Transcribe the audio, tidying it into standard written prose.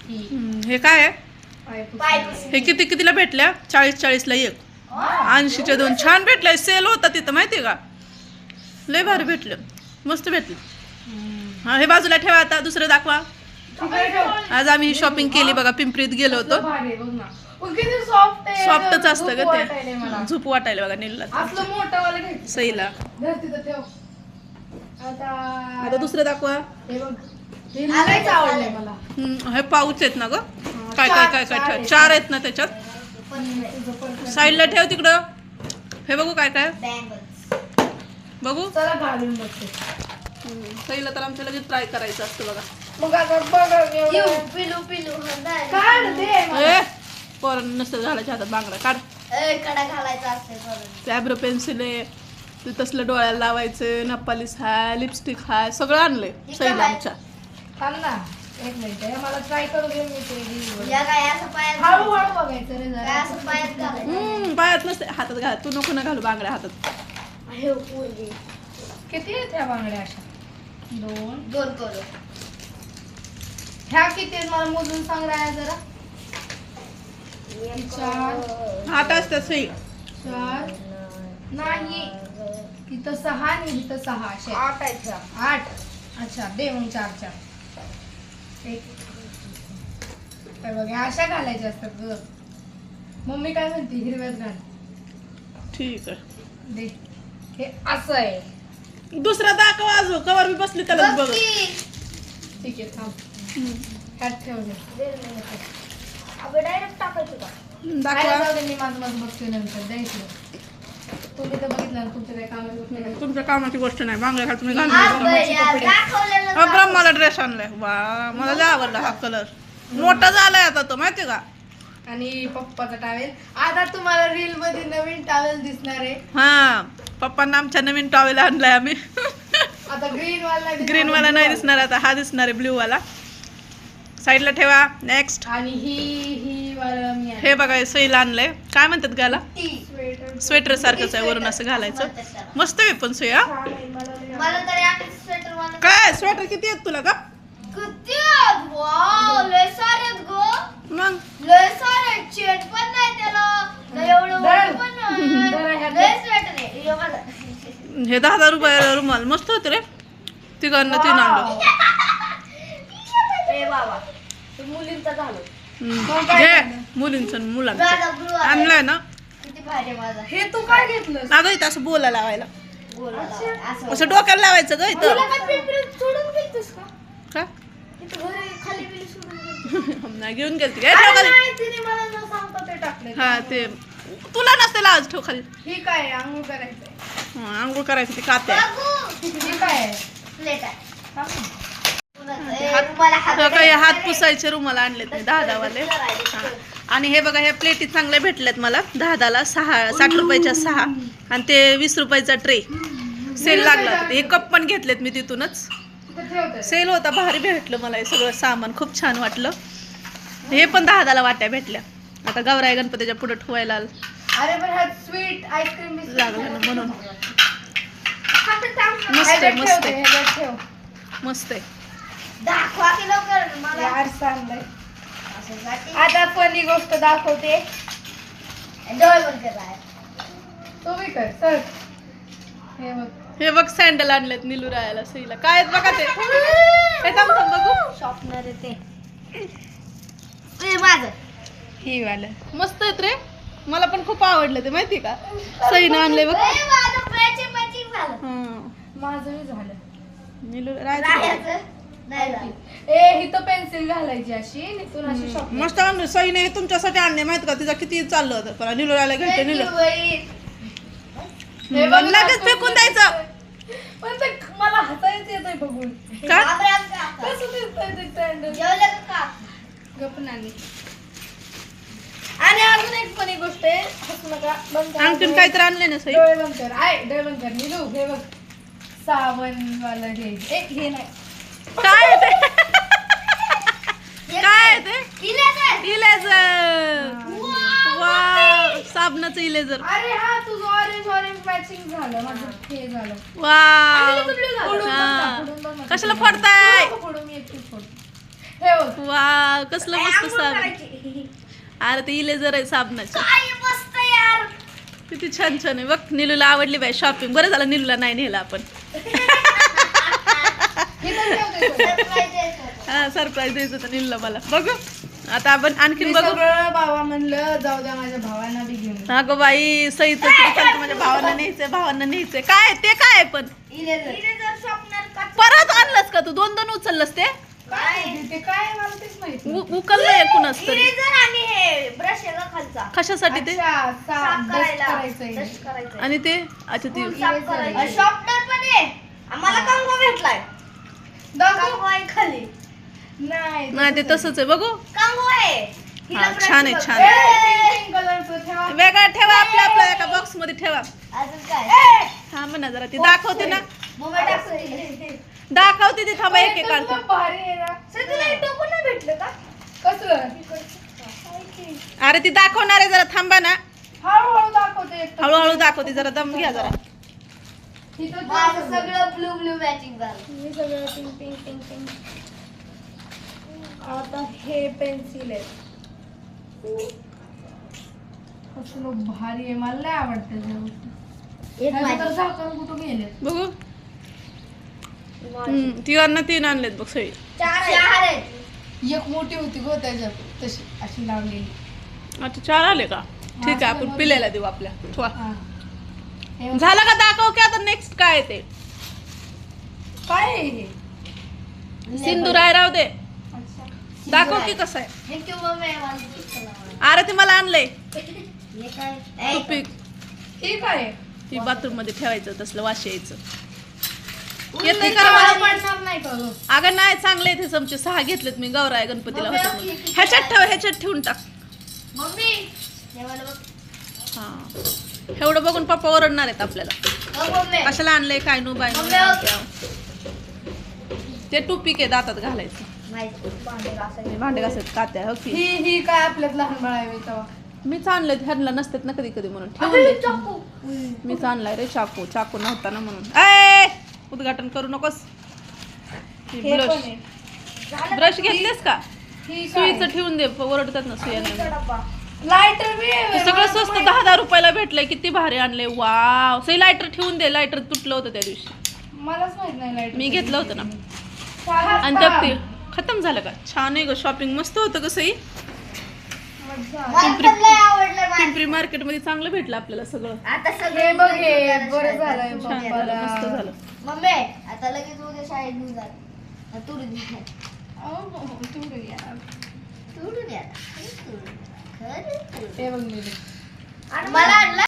हे काय आहे? हे कितीला भेटल्या? 40ला एक, 80च्या 2. छान भेटल्या, सेल होता तिथं माहितीये का? लय भारी भेटलं, मस्त भेटलं. हा, हे बाजूला ठेवा. आता दुसरं दाखवा. आज आम्ही ही शॉपिंग केली बघा, पिंपरीत गेलो होतो. सॉफ्टच असतं ग ते, झोप वाटायला बघा नीलला सईला. आता दुसरं दाखवा. हे पाऊच आहेत ना ग? काय काय काय काय ठेव, 4 आहेत ना त्याच्यात. साईडला ठेव तिकडं. हे बघू काय काय बघू. सईला तर आमच्या लगेच ट्राय करायचं असतं बघा. पोरांना नसतं घालायच्या हातात बांगडा. काढ. ॲब्रो पेन्सिल आहे, ते तसलं डोळ्याला लावायचं, नपालिस हाय, लिपस्टिक हाय, सगळं आणलंय सईला आमच्या. एक मिनिट मला ट्राय करू दे. मी पायात नसते, हातात घाल. तू नको ना घालू बांगड्या हातात. किती आहेत ह्या बांगड्या? अशा 2 करू. ह्या किती आहेत मला मोजून सांग राया जरा. 4 हात असतात सई. 4 नाही, इथं 6 आणि इथं 6 असे 8 आहेत. 8. अच्छा दे मग 4 काय बघा, अशा घालायच्या असतात ग. मम्मी काय म्हणते? हिरव्यात घाल. ठीक आहे, दे. हे असं आहे. दुसरा दाखवा. अजून कवर मी बसली त्याला बघ. ठीक आहे, थांब. ह्यात ठेव दे. डायरेक्ट टाकायचं का? दाखवा. मी माझं बघते नंतर द्यायचं. तुम्ही तर बघितलं ना, तुमच्या काय कामाची गोष्ट नाही. तुमच्या कामाची गोष्ट नाही. बांगड्या घाल तुम्ही घालून. मला ड्रेस आणलाय. वा, मला लय आवडला हा कलर. मोठा झालाय आता तो, माहितीये का? आणि पप्पाचा टावेल. आता तुम्हाला रील मध्ये नवीन टावेल दिसणार आहे. हा, पप्पांना आमच्या नवीन टॉवेल आणलाय आम्ही. आता ग्रीन वाला नाही दिसणार, आता हा दिसणार आहे, ब्ल्यू वाला. साईडला ठेवा. नेक्स्ट. आणि ही वाला मी हे बघा, हे सईला आणलंय. काय म्हणतात गाला? स्वेटर सारखंच आहे, वरून असं घालायचं. मस्त आहे पण सोया. काय स्वेटर किती आहेत तुला का? मग हे 10,000 रुपये रुमाल मस्त होते रे. तिघांना 3 आणलं. मुलींचं मुलांचं आणलंय ना. हे तू काय घेतलं? अगं इथं असं बोलायला लावायला, असं डोक्याला लावायचं ग इथं. का नाही घेऊन गेलती काय? हा, ते तुला नसते लाज. ठेव खाली. ही काय आंघोळ करायचं? आंघोळ करायचं ती काते. हात पुसायचे रुमाला आणलेत मी 10 वाले. आणि हे बघा, हे प्लेटी चांगल्या भेटल्यात मला 10ला 60 रुपयाच्या 6. आणि ते 20 रुपयाचा ट्रे सेल लागला. हे कप पण घेतलेत मी तिथूनच. सेल होता, भारी भेटलं मला हे सगळं सामान. खूप छान वाटलं. हे पण 10ला वाट्या भेटल्या. आता गौराई गणपतीच्या पुढे ठेवायला स्वीट आईस्क्रीम लागलं ना म्हणून. मस्त आहे, मस्त आहे, मस्त आहे. आता फनी गोष्ट दाखवते. तुम्ही कर सर. हे बघ, सँडल आणलेत निलू रायाला सईला. काय आहेत बघा ते. हे थांब बघू. शॉपनर आहे ते. ही वाला मस्त आहेत रे. मला पण खूप आवडलं ते, माहिती का? सईनं आणलंय बघ. माझं झालं. निलू रायाचं इथं पेन्सिल घालायची अशी. मस्त आणलं सईने. हे तुमच्यासाठी आणले माहित का? तिचा किती चाललं होतं. पण निलू रायाला घ्यायचं. निलू लगेच फेकून द्यायचं. पण ते मला हसायचं येतंय बघून. काय कसं दिसतंय ते सँडल. आणि अजून एक फनी गोष्ट आहे. हसू नका. आणखीन काहीतरी आणले ना सई? डोळे बंद कर. डोळे बंद कर. निलू हे बघ, साबण वाला घे. एक हे नाही. काय आहे ते? काय आहे ते? इलेझर. वाव, साबणाचं इलेझर. अरे हा, तुझं ऑरेंज मॅचिंग झालं. माझं हे झालं. वाव, कशाला फोडताय? हे ठेव. वा कसलं मस्त साबण. अरे ते इलेजर आहे साबणाचे. किती छान छान आहे बघ. निलूला आवडली बाई शॉपिंग. बरं झालं निलूला नाही नेलं आपण. हा सरप्राईज द्यायचं होतं निलूला मला. बघू आता आपण आणखीन बघू. सगळं बाबा म्हणलं जाऊ द्या माझ्या भावांना बी घेऊन. अगं बाई सईच माझ्या भावांना न्यायचंय. काय ते काय पण परत आणलंस का तू? दोन दोन उचललंस ते? ते काय मला तेच माहिती. उकललंय कुणाच तरी. खालचा कशासाठी ते? करायचंय. आणि ते अच्छा ती शॉपनर पण आहे. आम्हाला कंगवा भेटलाय. कंगवा आहे खाली. नाही ते तसंच आहे. बघू कंगवा आहे. हा छान आहे छान आहे. कलरचं ठेवा. वेगळा ठेवा. आपल्या एका बॉक्स मध्ये ठेवा. अजून काय हा म्हणा जरा ती दाखवते ना. मोबाईल टाकते. दाखवते ती. थांबा एक एक एकदम काढते. भारी आहे ना. सर तुला हे टोपण नाही भेटलं का? कसलं? अरे ती दाखवणार आहे. जरा थांबा ना. हळूहळू दाखवते. हळूहळू दाखवते. जरा दम घ्या जरा. इथं माझं सगळं सगळं ब्लू ब्लू मॅचिंग झालं. मी सगळं पिंक पिंक पिंक पिंक. आता हे पेन्सिल आहे. कसलं भारी आहे. मला लय आवडतं. एक ह्याचं तर माझी. झाकण कुठं गेले. बघू तिघांना 3 आणलेत बघ सगळी. चार आहेत. एक मोठी होती गो त्याच्यात तशी अशी लावलेली. अच्छा 4 आले का? ठीक आहे आपण पिलेला देऊ आपल्या. ठेवा. हा. हे झालं का? दाखव की आता नेक्स्ट काय आहे ते. काय आहे हे? सिंदूर आहे राहू दे. अच्छा. दाखव की कसं आहे. Thank you, mummy. मला दिसलं. अरे ते मला आणलंय. हे काय? टोपी हे काय आहे? ती बाथरूम मध्ये ठेवायचं तसलं वाश यायचं. उई, येतंय का मला मला? पडणार नाही का गं? अगं नाही चांगले ते चमचे 6 घेतलेत मी गौराय गणपतीला मग होते ओके, म्हणून. ठीक ह्याच्यात ठेव. ह्याच्यात ठेवून टाक. मम्मी हे मला बघ. हा एवढं बघून पप्पा ओरडणार आहेत आपल्याला. हो मम्मी. कशाला आणलंय काय नो बाय मम्मी, ते टुपिक आहे दातात घालायचं. माहिती. भांडे घासायचे. भांडे घासायचं कात्या हो की. ही काय आपल्यात लहान बाळ आहे तेव्हा. मीच आणलंय. ह्यांना नसतात ना कधी कधी म्हणून ठेवून अरे, दे. चाकू. मीच आणलाय रे चाकू. चाकू नव्हता ना म्हणून. ए उद्घाटन करू नकोस. हे पण ब्रश आहे. झालं. ब्रश घेतलेस का? ही काय? सुईचं ठेवून दे. ओरडतात ना सुयाने. डब्बा. लायटर बी आहे. हे सगळं स्वस्त 10-10 रुपयाला भेटलंय. किती भारी आणलंय. वाव सई लायटर ठेवून दे. लायटर तुटलं होतं त्या दिवशी. मलाच माहित नाही लायटर. मी घेतलं होतं ना. छान आणि का? त्यात ते खतम झालं का? छान आहे ग. शॉपिंग मस्त होतं ग सई. मज्जा आली. मला पण लय आवडलं माझं. पिंपरी मार्केट मध्ये चांगलं भेटलं आपल्याला सगळं. आता हे सगळे बघ हे बरं झालंय छान झालं. पप्पाला. मस्त झालं. मम्मी आता लगेच उद्या शाळेत घेऊन जा. तुरून या. अहो, तेवढं यार. तुरून या. खरं तुरून. हे बघ मी. मला आणलं.